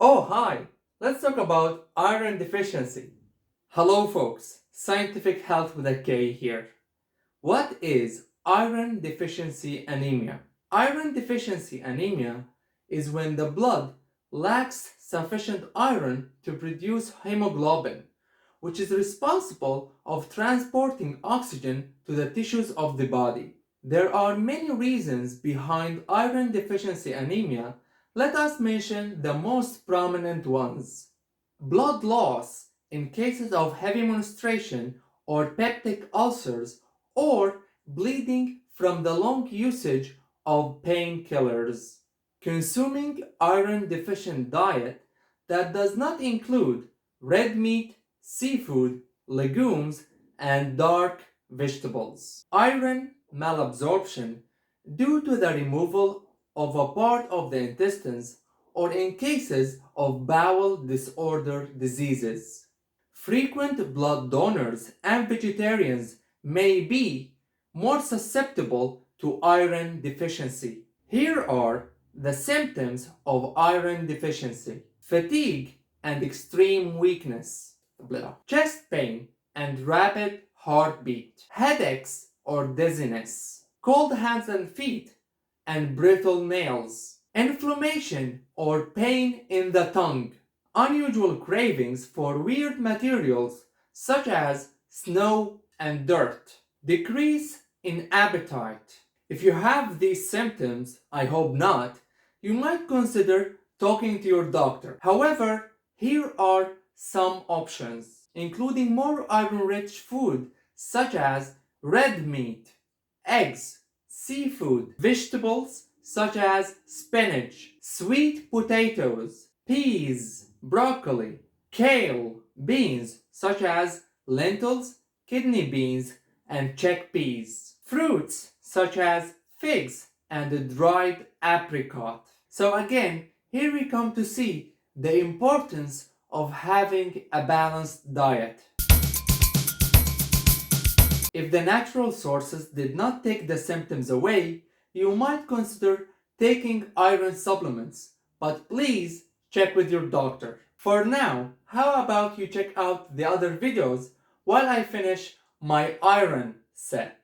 Oh, hi! Let's talk about iron deficiency. Hello, folks. Scientific Health with a K here. What is iron deficiency anemia? Iron deficiency anemia is when the blood lacks sufficient iron to produce hemoglobin, which is responsible of transporting oxygen to the tissues of the body. There are many reasons behind iron deficiency anemia. Let us mention the most prominent ones. Blood loss in cases of heavy menstruation or peptic ulcers, or bleeding from the long usage of painkillers. Consuming iron deficient diet that does not include red meat, seafood, legumes, and dark vegetables. Iron malabsorption due to the removal of a part of the intestines or in cases of bowel disorder diseases. Frequent blood donors and vegetarians may be more susceptible to iron deficiency. Here are the symptoms of iron deficiency: fatigue and extreme weakness, chest pain and rapid heartbeat, headaches or dizziness, cold hands and feet and brittle nails, inflammation or pain in the tongue, unusual cravings for weird materials such as snow and dirt, decrease in appetite. If you have these symptoms, I hope not, you might consider talking to your doctor. However, here are some options, including more iron-rich food such as red meat, eggs, seafood, vegetables such as spinach, sweet potatoes, peas, broccoli, kale, beans such as lentils, kidney beans, and chickpeas, fruits such as figs and dried apricot. So again, here we come to see the importance of having a balanced diet. If the natural sources did not take the symptoms away, you might consider taking iron supplements, but please check with your doctor. For now, how about you check out the other videos while I finish my iron set?